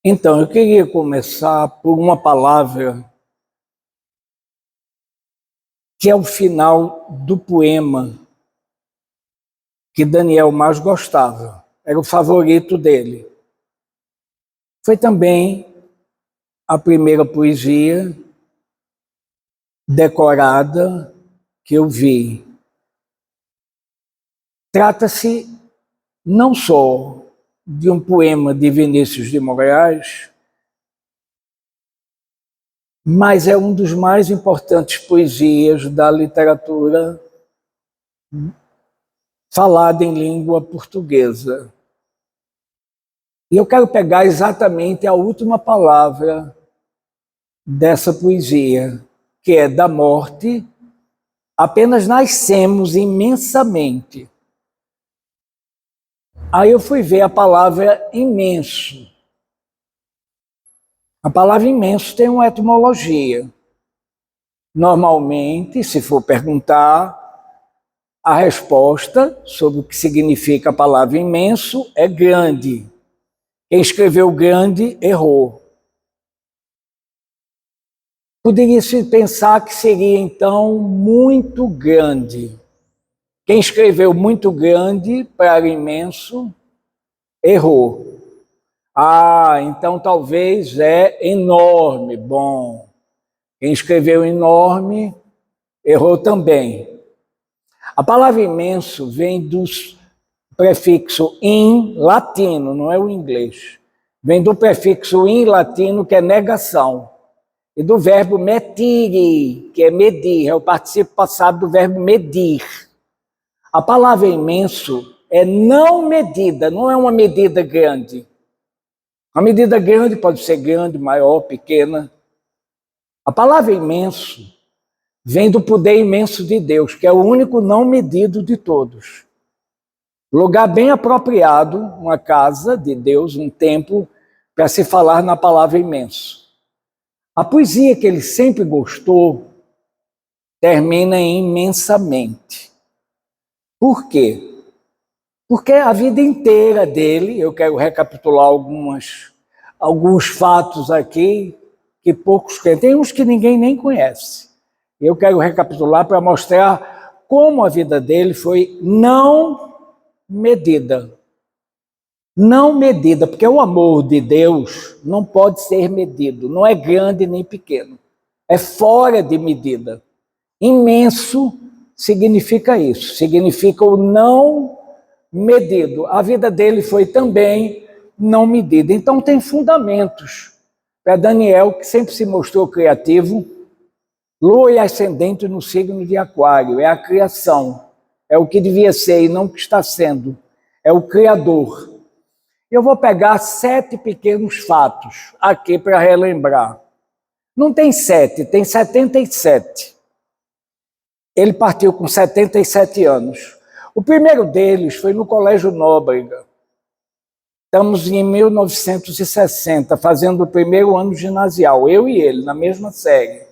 Então, eu queria começar por uma palavra que é o final do poema que Daniel mais gostava, era o favorito dele. Foi também a primeira poesia decorada que eu vi. Trata-se não só de um poema de Vinícius de Moraes, mas é um dos mais importantes poesias da literatura falada em língua portuguesa. E eu quero pegar exatamente a última palavra dessa poesia, que é: da morte apenas nascemos imensamente. Aí eu fui ver a palavra imenso. A palavra imenso tem uma etimologia. Normalmente, se for perguntar, a resposta sobre o que significa a palavra imenso é grande. Quem escreveu grande errou. Poderia-se pensar que seria, então, muito grande. Quem escreveu muito grande para imenso errou. Então talvez é enorme. Bom, quem escreveu enorme errou também. A palavra imenso vem do prefixo in latino, não é o inglês. Vem do prefixo in latino, que é negação, e do verbo metire, que é medir, é o particípio passado do verbo medir. A palavra imenso é não medida, não é uma medida grande. A medida grande pode ser grande, maior, pequena. A palavra imenso vem do poder imenso de Deus, que é o único não medido de todos. Lugar bem apropriado, uma casa de Deus, um templo, para se falar na palavra imenso. A poesia que ele sempre gostou termina em imensamente. Por quê? Porque a vida inteira dele, eu quero recapitular alguns fatos aqui que poucos conhecem, tem uns que ninguém nem conhece. Eu quero recapitular para mostrar como a vida dele foi não medida. Não medida, porque o amor de Deus não pode ser medido, não é grande nem pequeno, é fora de medida. Imenso significa isso, significa o não medido. A vida dele foi também não medida. Então tem fundamentos para Daniel, que sempre se mostrou criativo. Lua e ascendente no signo de Aquário, é a criação, é o que devia ser e não o que está sendo, é o Criador. Eu vou pegar 7 pequenos fatos aqui para relembrar. Não tem 7, tem 77. Ele partiu com 77 anos. O primeiro deles foi no Colégio Nóbrega. Estamos em 1960, fazendo o primeiro ano ginasial, eu e ele, na mesma série.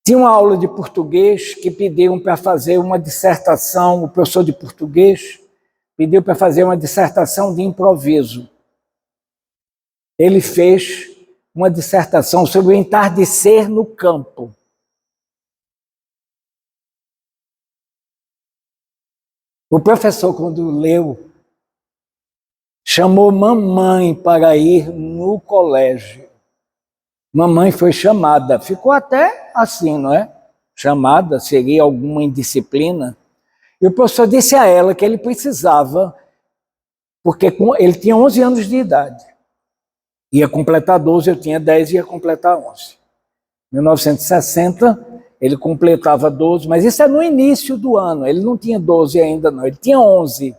Tinha uma aula de português que pediram para fazer uma dissertação, o professor de português pediu para fazer uma dissertação de improviso. Ele fez uma dissertação sobre o entardecer no campo. O professor, quando leu, chamou mamãe para ir no colégio. Mamãe foi chamada, ficou até assim, não é? Chamada, seria alguma indisciplina. E o professor disse a ela que ele precisava, porque ele tinha 11 anos de idade. Ia completar 12, eu tinha 10 e ia completar 11. Em 1960, ele completava 12, mas isso é no início do ano, ele não tinha 12 ainda não, ele tinha 11.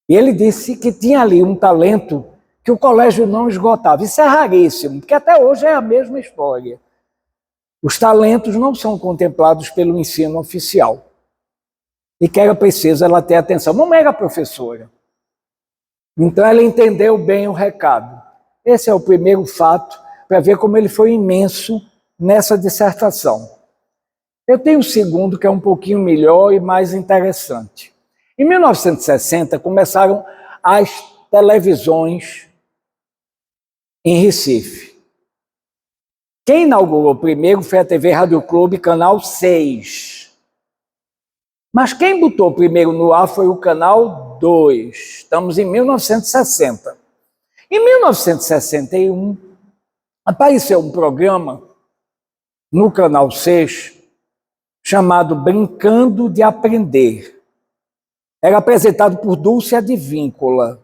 E ele disse que tinha ali um talento que o colégio não esgotava. Isso é raríssimo, porque até hoje é a mesma história. Os talentos não são contemplados pelo ensino oficial. E que era preciso ela ter atenção. Não era professora. Então ela entendeu bem o recado. Esse é o primeiro fato, para ver como ele foi imenso nessa dissertação. Eu tenho um segundo que é um pouquinho melhor e mais interessante. Em 1960 começaram as televisões em Recife. Quem inaugurou primeiro foi a TV Rádio Clube, canal 6. Mas quem botou primeiro no ar foi o canal 2. Estamos em 1960. Em 1961, apareceu um programa no canal 6 chamado Brincando de Aprender. Era apresentado por Dulce Advíncula.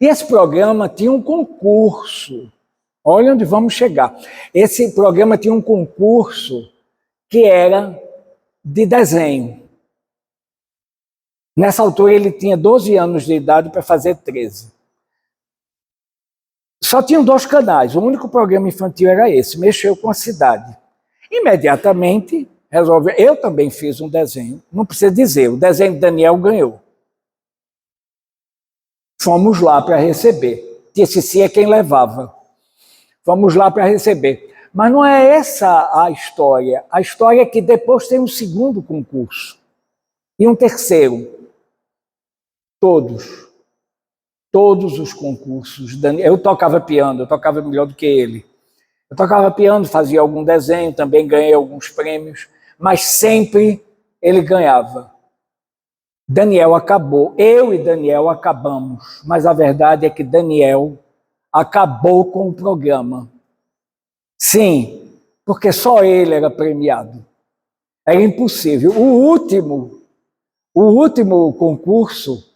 E esse programa tinha um concurso. Olha onde vamos chegar. Esse programa tinha um concurso que era de desenho. Nessa altura ele tinha 12 anos de idade para fazer 13. Só tinham 2 canais, o único programa infantil era esse, mexeu com a cidade. Imediatamente resolveu, eu também fiz um desenho, não precisa dizer, o desenho de Daniel ganhou. Fomos lá para receber, TCC é quem levava. Fomos lá para receber. Mas não é essa a história é que depois tem um segundo concurso e um terceiro. Todos os concursos. Eu tocava piano, eu tocava melhor do que ele. Eu tocava piano, fazia algum desenho, também ganhei alguns prêmios, mas sempre ele ganhava. Daniel acabou, eu e Daniel acabamos, mas a verdade é que Daniel acabou com o programa. Sim, porque só ele era premiado. Era impossível. O último concurso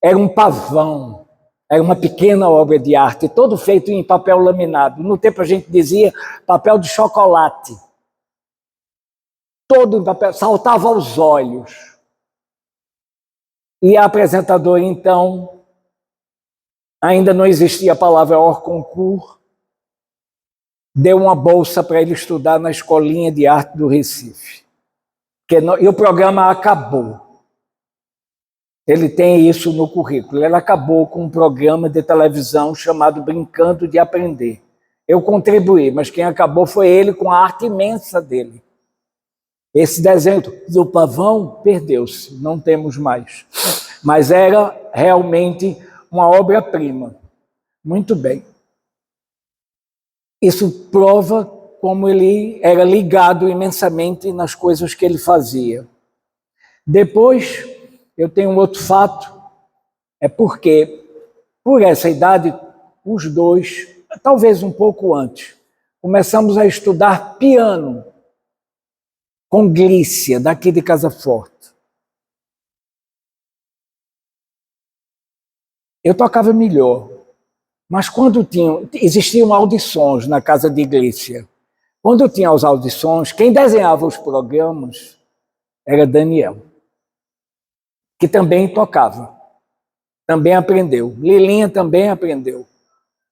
era um pavão, era uma pequena obra de arte, todo feito em papel laminado. No tempo a gente dizia papel de chocolate. Todo em papel, saltava aos olhos. E a apresentadora, então, ainda não existia a palavra hors concours, deu uma bolsa para ele estudar na Escolinha de Arte do Recife. E o programa acabou. Ele tem isso no currículo. Ele acabou com um programa de televisão chamado Brincando de Aprender. Eu contribuí, mas quem acabou foi ele com a arte imensa dele. Esse desenho do pavão perdeu-se, não temos mais. Mas era realmente uma obra-prima. Muito bem. Isso prova como ele era ligado imensamente nas coisas que ele fazia. Depois, eu tenho um outro fato, é porque, por essa idade, os dois, talvez um pouco antes, começamos a estudar piano com Glícia, daqui de Casa Forte. Eu tocava melhor, mas quando existiam audições na casa de Glícia. Quando tinha as audições, quem desenhava os programas era Daniel, que também tocava, também aprendeu. Lilinha também aprendeu.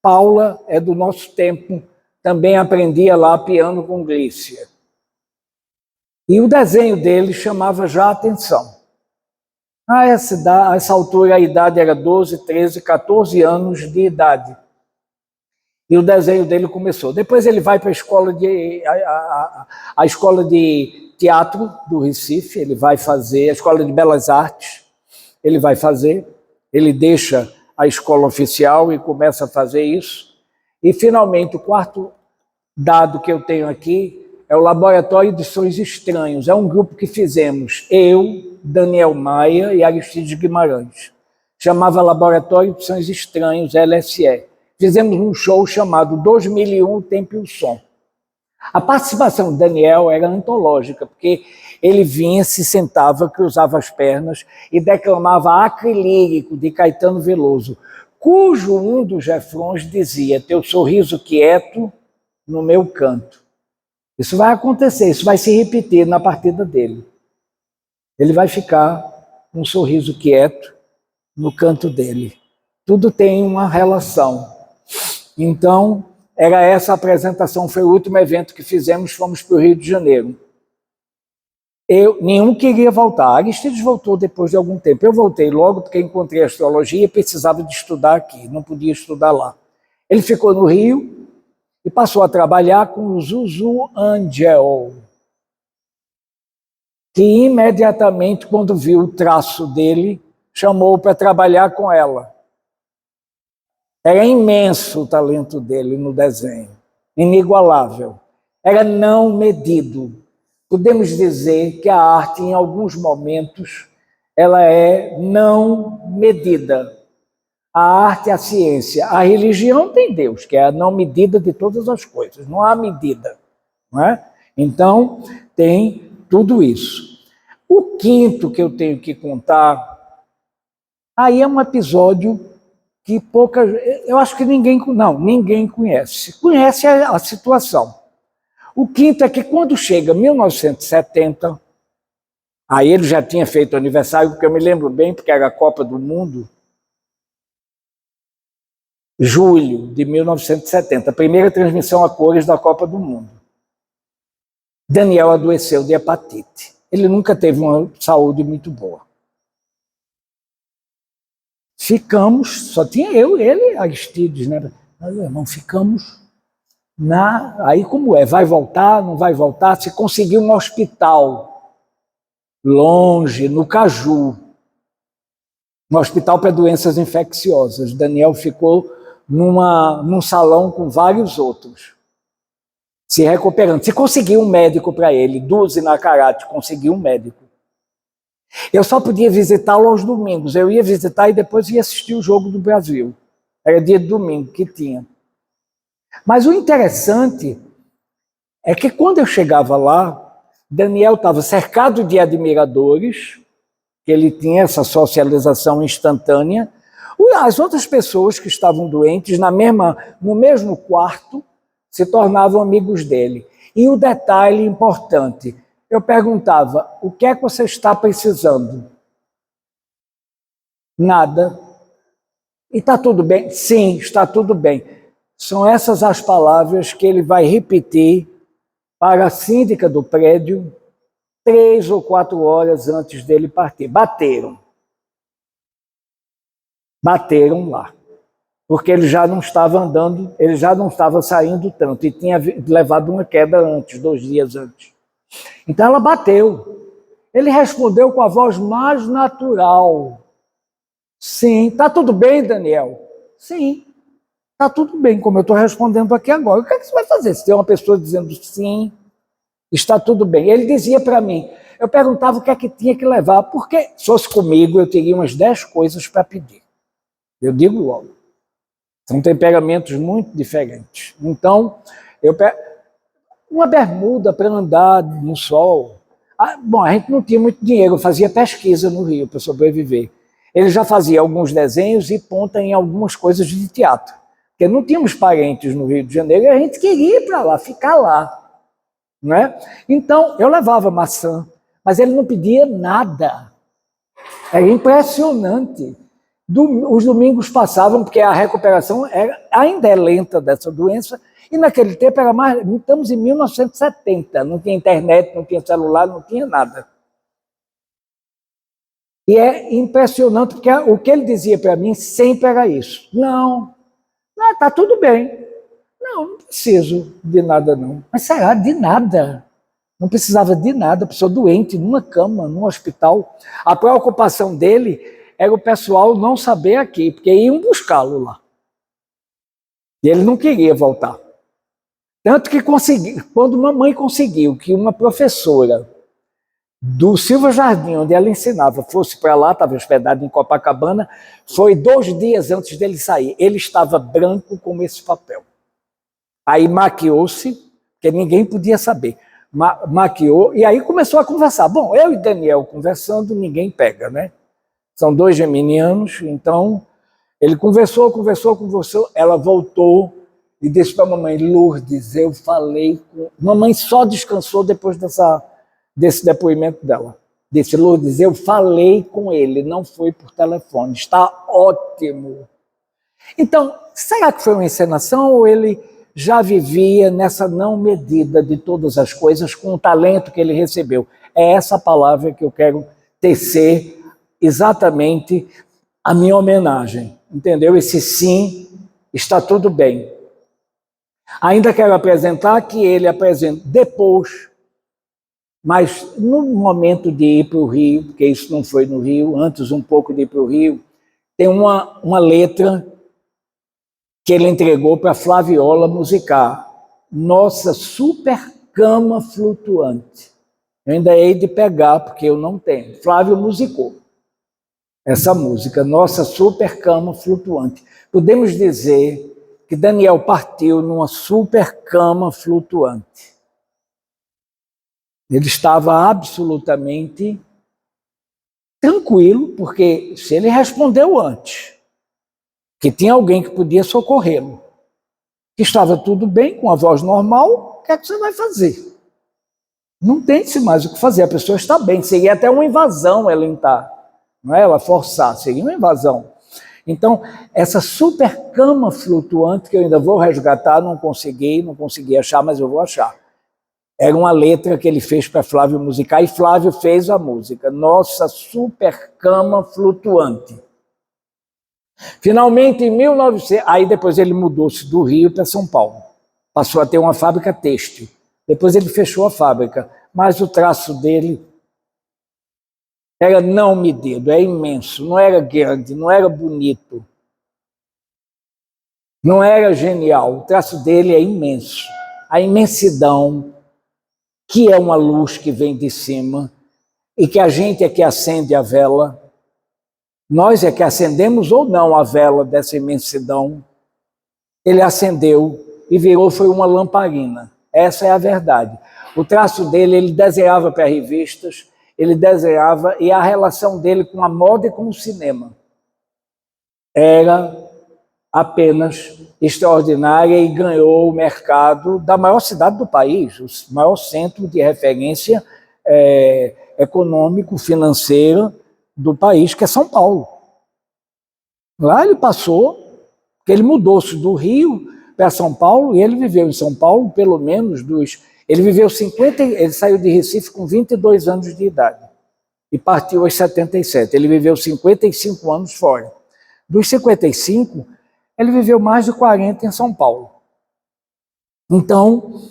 Paula é do nosso tempo, também aprendia lá piano com Glícia. E o desenho dele chamava já a atenção. A essa altura a idade era 12, 13, 14 anos de idade. E o desenho dele começou. Depois ele vai para a escola de teatro do Recife, ele vai fazer, a escola de belas artes, ele vai fazer, ele deixa a escola oficial e começa a fazer isso. E finalmente o quarto dado que eu tenho aqui é o Laboratório de Sons Estranhos. É um grupo que fizemos, eu, Daniel Maia e Aristides Guimarães. Chamava Laboratório de Sons Estranhos, LSE. Fizemos um show chamado 2001, Tempo e o Som. A participação de Daniel era antológica, porque ele vinha, se sentava, cruzava as pernas e declamava Acre Lírico, de Caetano Veloso, cujo um dos refrões dizia: teu sorriso quieto no meu canto. Isso vai acontecer, isso vai se repetir na partida dele. Ele vai ficar com um sorriso quieto no canto dele. Tudo tem uma relação. Então, era essa a apresentação, foi o último evento que fizemos, fomos para o Rio de Janeiro. Nenhum queria voltar. Aristides voltou depois de algum tempo. Eu voltei logo porque encontrei a astrologia e precisava de estudar aqui, não podia estudar lá. Ele ficou no Rio e passou a trabalhar com o Zuzu Angel, que imediatamente, quando viu o traço dele, chamou para trabalhar com ela. Era imenso o talento dele no desenho, inigualável. Era não medido. Podemos dizer que a arte, em alguns momentos, ela é não medida. A arte é a ciência. A religião tem Deus, que é a não medida de todas as coisas. Não há medida. Não é? Então, tem tudo isso. O quinto que eu tenho que contar, aí é um episódio que eu acho que ninguém conhece. Conhece a situação. O quinto é que quando chega 1970, aí ele já tinha feito aniversário, porque eu me lembro bem, porque era a Copa do Mundo, julho de 1970, a primeira transmissão a cores da Copa do Mundo. Daniel adoeceu de hepatite. Ele nunca teve uma saúde muito boa. Ficamos, só tinha eu, ele, Aristides, né? Nós, irmão, ficamos aí como é, vai voltar, não vai voltar, se conseguiu um hospital longe, no Caju, um hospital para doenças infecciosas. Daniel ficou num salão com vários outros, se recuperando. Se conseguiu um médico para ele, Duzi Nakarate conseguiu um médico. Eu só podia visitá-lo aos domingos. Eu ia visitar e depois ia assistir o jogo do Brasil. Era dia de domingo que tinha. Mas o interessante é que quando eu chegava lá, Daniel estava cercado de admiradores, que ele tinha essa socialização instantânea. As outras pessoas que estavam doentes, no mesmo quarto, se tornavam amigos dele. E o detalhe importante, eu perguntava, o que é que você está precisando? Nada. E está tudo bem? Sim, está tudo bem. São essas as palavras que ele vai repetir para a síndica do prédio 3 ou 4 horas antes dele partir. Bateram lá. Porque ele já não estava andando, ele já não estava saindo tanto, e tinha levado uma queda antes, 2 dias antes. Então ela bateu. Ele respondeu com a voz mais natural. Sim, está tudo bem, Daniel? Sim, está tudo bem, como eu estou respondendo aqui agora. O que é que você vai fazer se tem uma pessoa dizendo sim, está tudo bem? Ele dizia para mim, eu perguntava o que é que tinha que levar, porque se fosse comigo eu teria umas 10 coisas para pedir. Eu digo logo. São temperamentos muito diferentes. Então, uma bermuda para andar no sol. Bom, a gente não tinha muito dinheiro, eu fazia pesquisa no Rio para sobreviver. Ele já fazia alguns desenhos e ponta em algumas coisas de teatro. Porque não tínhamos parentes no Rio de Janeiro e a gente queria ir para lá, ficar lá. Né? Então, eu levava maçã, mas ele não pedia nada. Era impressionante. Os domingos passavam, porque a recuperação ainda é lenta dessa doença, e naquele tempo era mais. Estamos em 1970, não tinha internet, não tinha celular, não tinha nada. E é impressionante, porque o que ele dizia para mim sempre era isso. Não, está tudo bem. Não preciso de nada, não. Mas será? De nada. Não precisava de nada, pessoa doente, numa cama, num hospital. A preocupação dele era o pessoal não saber aqui, porque iam buscá-lo lá. E ele não queria voltar. Tanto que quando mamãe conseguiu que uma professora do Silva Jardim, onde ela ensinava, fosse para lá, estava hospedado em Copacabana, foi 2 dias antes dele sair. Ele estava branco como esse papel. Aí maquiou-se, porque ninguém podia saber. Maquiou, e aí começou a conversar. Bom, eu e Daniel conversando, ninguém pega, né? São 2 geminianos, então ele conversou, ela voltou e disse para a mamãe, Lourdes, eu falei com... Mamãe só descansou depois desse depoimento dela. Disse, Lourdes, eu falei com ele, não foi por telefone, está ótimo. Então, será que foi uma encenação ou ele já vivia nessa não medida de todas as coisas com o talento que ele recebeu? É essa palavra que eu quero tecer exatamente a minha homenagem, entendeu? Esse sim, está tudo bem. Ainda quero apresentar que ele apresenta depois, mas no momento de ir para o Rio, porque isso não foi no Rio, antes um pouco de ir para o Rio, tem uma letra que ele entregou para Flaviola musicar. Nossa super cama flutuante. Eu ainda hei de pegar, porque eu não tenho. Flávio musicou essa música, Nossa super cama flutuante. Podemos dizer que Daniel partiu numa super cama flutuante. Ele estava absolutamente tranquilo, porque se ele respondeu antes, que tinha alguém que podia socorrê-lo, que estava tudo bem, com a voz normal, o que é que você vai fazer? Não tem-se mais o que fazer, a pessoa está bem, seria até uma invasão ela entrar, não é? Ela forçar, seria uma invasão. Então, essa super cama flutuante, que eu ainda vou resgatar, não consegui achar, mas eu vou achar. Era uma letra que ele fez para Flávio musicar, e Flávio fez a música, Nossa super cama flutuante. Finalmente, em 1900, aí depois ele mudou-se do Rio para São Paulo. Passou a ter uma fábrica têxtil. Depois ele fechou a fábrica, mas o traço dele era não medido, é imenso, não era grande, não era bonito, não era genial. O traço dele é imenso. A imensidão, que é uma luz que vem de cima, e que a gente é que acende a vela, nós é que acendemos ou não a vela dessa imensidão, ele acendeu e virou, foi uma lamparina. Essa é a verdade. O traço dele, ele desenhava para revistas, ele desenhava, e a relação dele com a moda e com o cinema era apenas extraordinária e ganhou o mercado da maior cidade do país, o maior centro de referência econômico, financeiro do país, que é São Paulo. Lá ele passou, porque ele mudou-se do Rio para São Paulo, e ele viveu em São Paulo pelo menos ele viveu 50, ele saiu de Recife com 22 anos de idade e partiu aos 77. Ele viveu 55 anos fora. Dos 55, ele viveu mais de 40 em São Paulo. Então,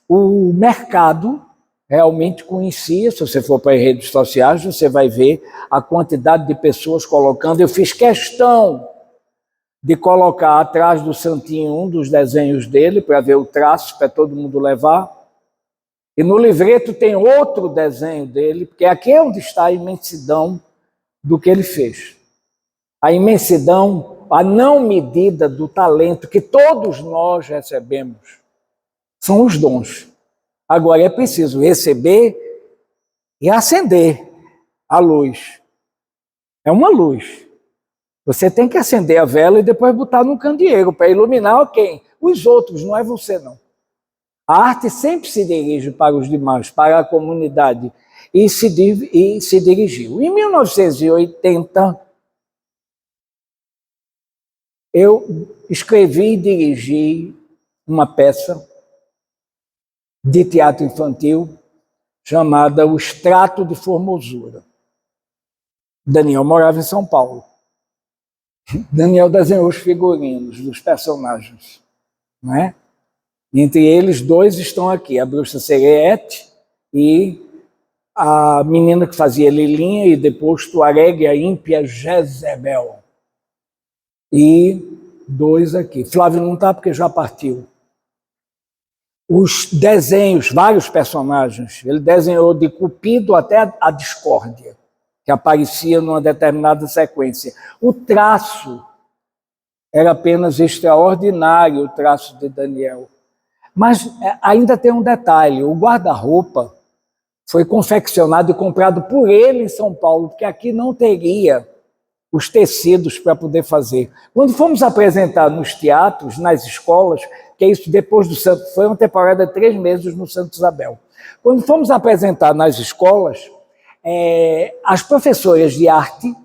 o mercado realmente conhecia, se você for para as redes sociais, você vai ver a quantidade de pessoas colocando. Eu fiz questão de colocar atrás do santinho um dos desenhos dele, para ver o traço, para todo mundo levar. E no livreto tem outro desenho dele, porque aqui é onde está a imensidão do que ele fez. A imensidão, a não medida do talento que todos nós recebemos, são os dons. Agora é preciso receber e acender a luz. É uma luz. Você tem que acender a vela e depois botar num candeeiro para iluminar quem? Os outros, não é você não. A arte sempre se dirige para os demais, para a comunidade, e se dirigiu. Em 1980, eu escrevi e dirigi uma peça de teatro infantil chamada O Extrato de Formosura. Daniel morava em São Paulo. Daniel desenhou os figurinos dos personagens, não é? Entre eles, dois estão aqui, a bruxa Serete e a menina que fazia Lilinha, e depois Tuareg, a ímpia Jezebel. E dois aqui. Flávio não está porque já partiu. Os desenhos, vários personagens, ele desenhou de Cupido até a discórdia, que aparecia numa determinada sequência. O traço era apenas extraordinário, o traço de Daniel. Mas ainda tem um detalhe, o guarda-roupa foi confeccionado e comprado por ele em São Paulo, porque aqui não teria os tecidos para poder fazer. Quando fomos apresentar nos teatros, nas escolas, que é isso depois do Santo, foi uma temporada de 3 meses no Santa Isabel. Quando fomos apresentar nas escolas, as professoras de arte,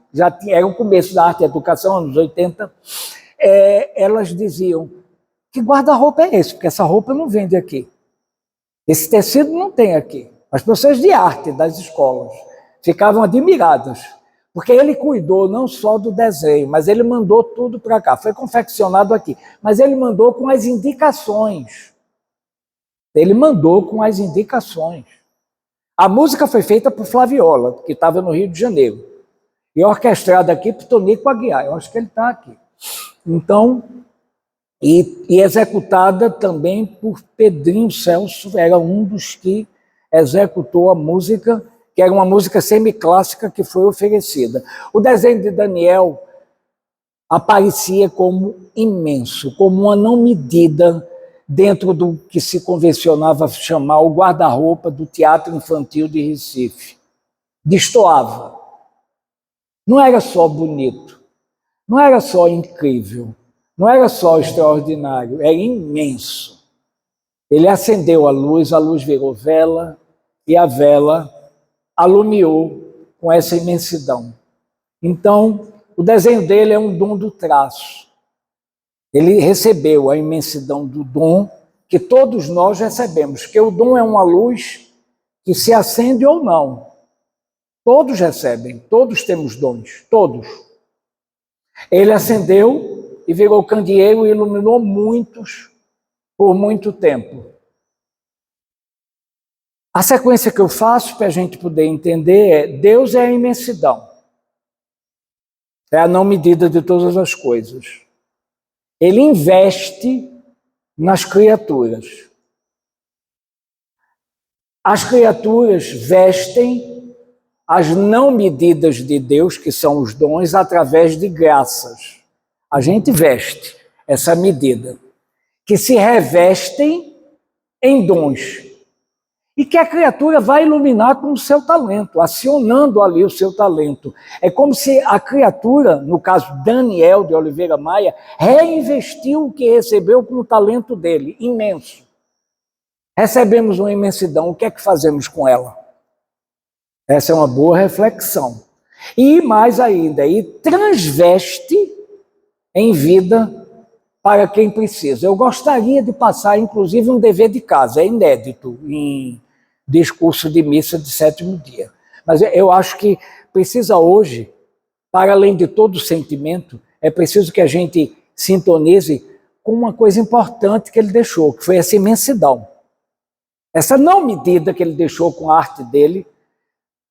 era o começo da arte e educação, anos 80, elas diziam: que guarda-roupa é esse? Porque essa roupa não vende aqui. Esse tecido não tem aqui. As pessoas de arte das escolas ficavam admiradas, porque ele cuidou não só do desenho, mas ele mandou tudo para cá. Foi confeccionado aqui, mas ele mandou com as indicações. Ele mandou com as indicações. A música foi feita por Flaviola, que estava no Rio de Janeiro, e orquestrada aqui por Tonico Aguiar. Eu acho que ele está aqui. Então, e executada também por Pedrinho Celso, era um dos que executou a música, que era uma música semiclássica que foi oferecida. O desenho de Daniel aparecia como imenso, como uma não medida dentro do que se convencionava chamar o guarda-roupa do Teatro Infantil de Recife. Destoava. Não era só bonito, não era só incrível, não era só extraordinário, era imenso. Ele acendeu a luz virou vela, e a vela alumiou com essa imensidão. Então, o desenho dele é um dom do traço. Ele recebeu a imensidão do dom que todos nós recebemos, que o dom é uma luz que se acende ou não. Todos recebem, todos temos dons, todos. Ele acendeu e virou candeeiro e iluminou muitos por muito tempo. A sequência que eu faço para a gente poder entender é: Deus é a imensidão, é a não medida de todas as coisas. Ele investe nas criaturas. As criaturas vestem as não medidas de Deus, que são os dons, através de graças. A gente veste essa medida, que se revestem em dons, e que a criatura vai iluminar com o seu talento, acionando ali o seu talento. É como se a criatura, no caso Daniel de Oliveira Maia, reinvestiu o que recebeu com o talento dele, imenso. Recebemos uma imensidão, o que é que fazemos com ela? Essa é uma boa reflexão. E mais ainda, e transveste em vida para quem precisa. Eu gostaria de passar, inclusive, um dever de casa, é inédito em discurso de missa de sétimo dia. Mas eu acho que precisa hoje, para além de todo o sentimento, é preciso que a gente sintonize com uma coisa importante que ele deixou, que foi essa imensidão. Essa não medida que ele deixou com a arte dele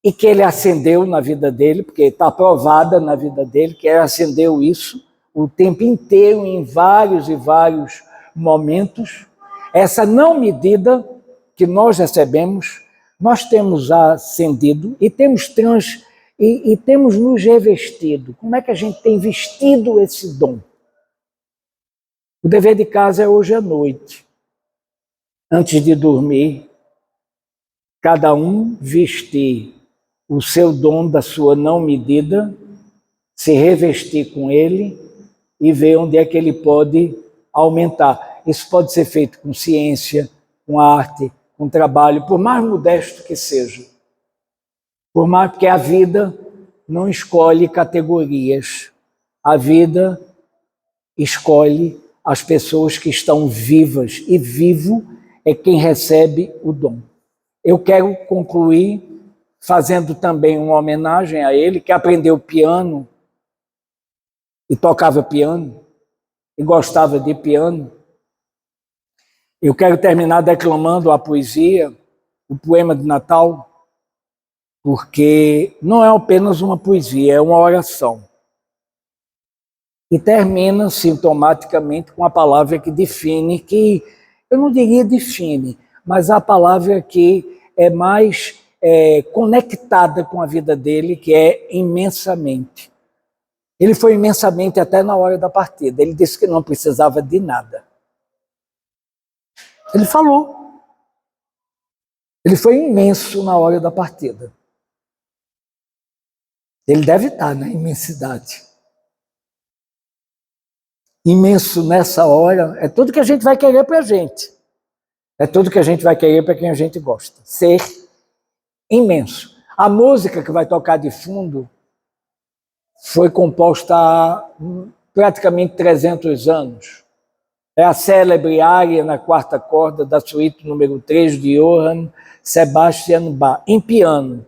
e que ele acendeu na vida dele, porque está provada na vida dele, que ele acendeu isso o tempo inteiro, em vários e vários momentos. Essa não medida que nós recebemos, nós temos acendido e temos temos nos revestido. Como é que a gente tem vestido esse dom? O dever de casa é hoje à noite. Antes de dormir, cada um vestir o seu dom da sua não medida, se revestir com ele e ver onde é que ele pode aumentar. Isso pode ser feito com ciência, com arte, com trabalho, por mais modesto que seja. Por mais, porque a vida não escolhe categorias. A vida escolhe as pessoas que estão vivas, e vivo é quem recebe o dom. Eu quero concluir fazendo também uma homenagem a ele, que aprendeu piano e tocava piano e gostava de piano. Eu quero terminar declamando a poesia, o poema de Natal, porque não é apenas uma poesia, é uma oração. E termina sintomaticamente com a palavra que define, que eu não diria define, mas a palavra que é mais conectada com a vida dele, que é imensamente. Ele foi imensamente até na hora da partida. Ele disse que não precisava de nada. Ele falou. Ele foi imenso na hora da partida. Ele deve estar na imensidade. Imenso nessa hora é tudo que a gente vai querer para a gente. É tudo que a gente vai querer para quem a gente gosta. Ser imenso. A música que vai tocar de fundo foi composta há praticamente 300 anos. É a célebre área na quarta corda da suíte número 3 de Johann Sebastian Bach, em piano.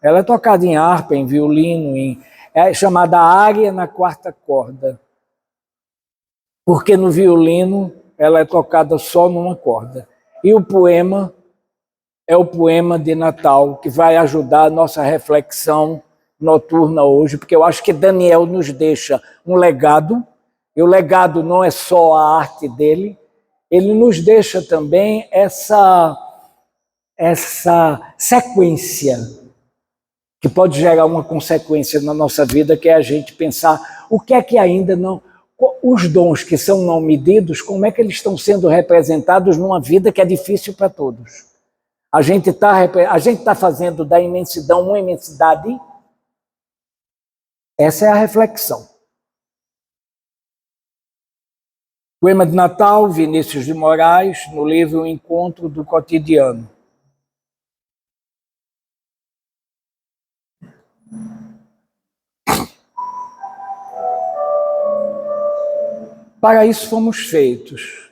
Ela é tocada em harpa, em violino, é chamada área na quarta corda, porque no violino ela é tocada só numa corda. E o poema é o poema de Natal, que vai ajudar a nossa reflexão noturna hoje, porque eu acho que Daniel nos deixa um legado, e o legado não é só a arte dele, ele nos deixa também essa sequência, que pode gerar uma consequência na nossa vida, que é a gente pensar o que é que ainda não... Os dons que são não medidos, como é que eles estão sendo representados numa vida que é difícil para todos? A gente tá fazendo da imensidão uma imensidade? Essa é a reflexão. Poema de Natal, Vinícius de Moraes, no livro O Encontro do Cotidiano. Para isso fomos feitos.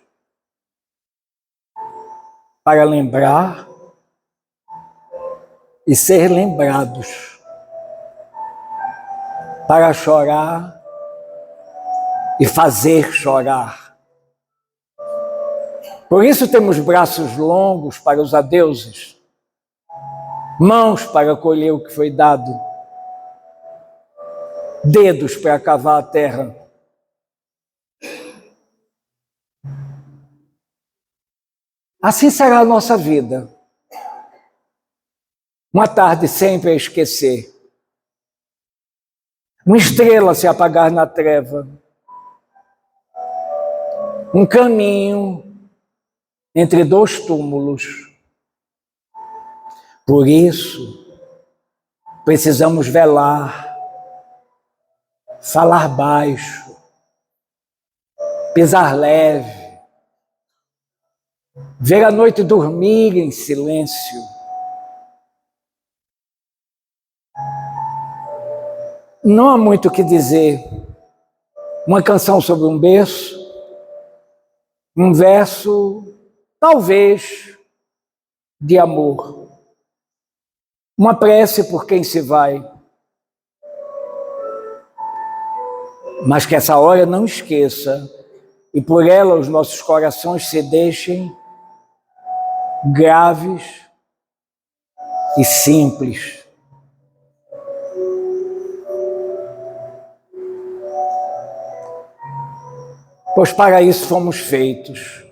Para lembrar e ser lembrados. Para chorar e fazer chorar. Por isso temos braços longos para os adeuses, mãos para colher o que foi dado, dedos para cavar a terra. Assim será a nossa vida. Uma tarde sempre a esquecer. Uma estrela se apagar na treva. Um caminho entre dois túmulos. Por isso, precisamos velar, falar baixo, pisar leve, ver a noite dormir em silêncio. Não há muito o que dizer. Uma canção sobre um berço, um verso, talvez, de amor. Uma prece por quem se vai. Mas que essa hora não esqueça, e por ela os nossos corações se deixem graves e simples. Pois para isso fomos feitos,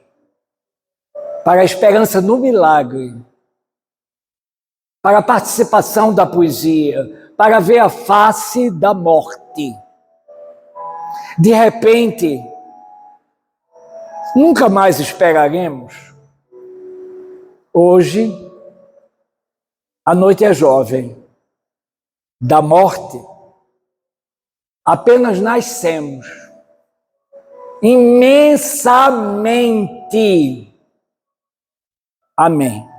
para a esperança no milagre, para a participação da poesia, para ver a face da morte. De repente, nunca mais esperaremos. Hoje, a noite é jovem. Da morte, apenas nascemos. Imensamente. Amém.